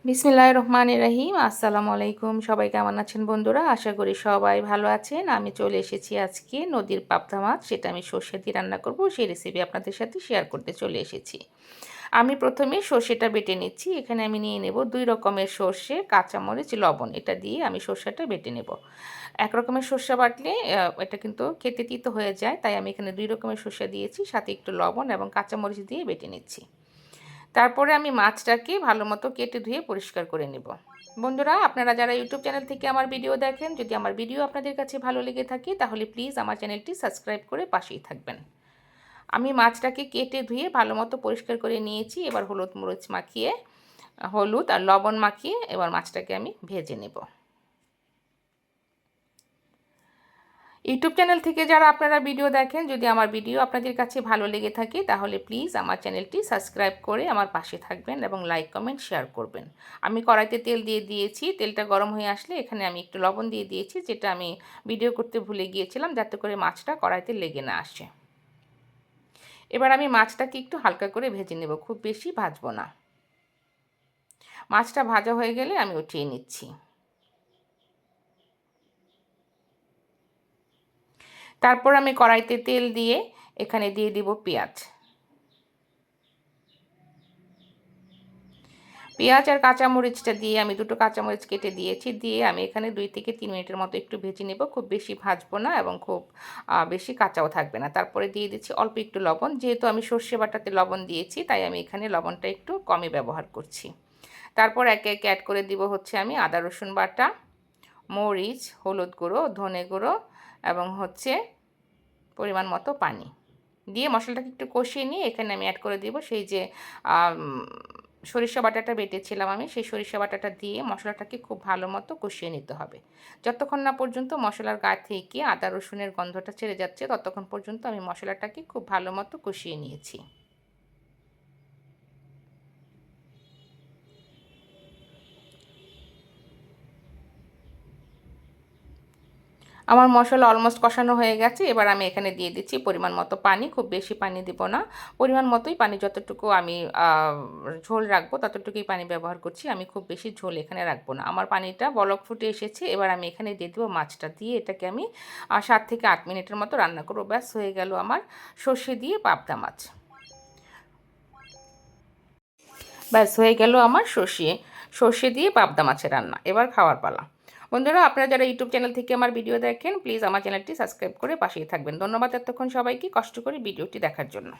বিসমিল্লাহির রহমানির রহিম। আসসালামু আলাইকুম। সবাই কেমন আছেন বন্ধুরা? আশা করি সবাই ভালো আছেন। আমি চলে এসেছি আজকে নদীর পাবদা মাছ, সেটা আমি সর্ষে দিয়ে রান্না করব। সেই রেসিপি আপনাদের সাথে শেয়ার করতে চলে এসেছি। আমি প্রথমে সর্ষেটা বেটে নিচ্ছি। এখানে আমি নিয়ে নেব 2 রকমের সর্ষে, কাঁচামরিচ, লবণ। এটা দিয়ে আমি সর্ষেটা বেটে নেব। এক রকমের সর্ষে বাটলে এটা কিন্তু খেতে তিতো হয়ে যায়, তাই আমি এখানে 2 রকমের সর্ষে দিয়েছি, সাথে একটু লবণ এবং কাঁচামরিচ দিয়ে বেটে নিচ্ছি। তারপরে আমি মাছটাকে ভালো মতো কেটে ধুয়ে পরিষ্কার করে নেব। বন্ধুরা, আপনারা যারা ইউটিউব চ্যানেল থেকে আমার ভিডিও দেখেন, যদি আমার ভিডিও আপনাদের কাছে ভালো লেগে থাকে তাহলে প্লিজ আমার চ্যানেলটি সাবস্ক্রাইব করে পাশেই থাকবেন। আমি মাছটাকে কেটে ধুয়ে ভালো মতো পরিষ্কার করে নিয়েছি। এবার হলুদ আর লবণ মাখিয়ে এবার মাছটাকে আমি ভেজে নেব। ইউটিউব চ্যানেল থেকে যারা আপনারা ভিডিও দেখেন, যদি আমার ভিডিও আপনাদের কাছে ভালো লেগে থাকে তাহলে প্লিজ আমার চ্যানেলটি সাবস্ক্রাইব করে আমার পাশে থাকবেন এবং লাইক কমেন্ট শেয়ার করবেন। আমি কড়াইতে তেল দিয়ে দিয়েছি। তেলটা গরম হয়ে আসলে এখানে আমি একটু লবণ দিয়ে দিয়েছি, যেটা আমি ভিডিও করতে ভুলে গিয়েছিলাম, যাতে করে মাছটা কড়াইতে লেগে না আসে। এবার আমি মাছটাকে একটু হালকা করে ভেজে নেব, খুব বেশি ভাজবো না। মাছটা ভাজা হয়ে গেলে আমি উঠিয়ে নিচ্ছি। তারপর আমি কড়াইতে তেল দিয়ে এখানে দিয়ে দিব পেঁয়াজ। পেঁয়াজ আর কাঁচামরিচটা দিয়ে আমি 2টো কাঁচামরিচ কেটে দিয়েছি, দিয়ে আমি এখানে 2 থেকে 3 মিনিটের মতো একটু ভেজে নেব। খুব বেশি ভাজবো না এবং খুব বেশি কাঁচাও থাকবে না। তারপরে দিয়ে দিচ্ছি অল্প একটু লবণ। যেহেতু আমি সর্ষে বাটাতে লবণ দিয়েছি, তাই আমি এখানে লবণটা একটু কমই ব্যবহার করছি। তারপর একে একে অ্যাড করে দিব হচ্ছে আমি আদা রসুন বাটা, মরিচ, হলুদ গুঁড়ো, ধনে গুঁড়ো এবং হচ্ছে পরিমাণ মতো পানি দিয়ে মশলাটাকে একটু কষিয়ে নিয়ে এখানে আমি অ্যাড করে দিব সেই যে সরিষা বাটাটা বেটেছিলাম আমি, সেই সরিষা বাটাটা দিয়ে মশলাটাকে খুব ভালো মতো কষিয়ে নিতে হবে। যতক্ষণ না পর্যন্ত মশলার গা থেকে আদা রসুনের গন্ধটা ছেড়ে যাচ্ছে, ততক্ষণ পর্যন্ত আমি মশলাটাকে খুব ভালো মতো কষিয়ে নিয়েছি। আমার মশলা অলমোস্ট কষানো হয়ে গেছে। এবার আমি এখানে দিয়ে দিচ্ছি পরিমাণ মতো পানি। খুব বেশি পানি দিব না, পরিমাণ মতোই পানি। যতটুকু আমি ঝোল রাখবো ততটুকুই পানি ব্যবহার করছি। আমি খুব বেশি ঝোল এখানে রাখবো না। আমার পানিটা বলক ফুটে এসেছে। এবার আমি এখানে দিয়ে দেবো মাছটা, দিয়ে এটাকে আমি 7 থেকে 8 মিনিটের মতো রান্না করবো। ব্যাস হয়ে গেল আমার সর্ষে দিয়ে পাবদা মাছ। ব্যাস হয়ে গেল আমার সর্ষে দিয়ে পাবদা মাছের রান্না। এবার খাওয়ার পালা। বন্ধুরা, আপনারা যারা ইউটিউব চ্যানেল থেকে আমার ভিডিও দেখেন, প্লিজ আমার চ্যানেলটি সাবস্ক্রাইব করে পাশেই থাকবেন। ধন্যবাদ এতক্ষণ সবাইকে কষ্ট করে ভিডিওটি দেখার জন্য।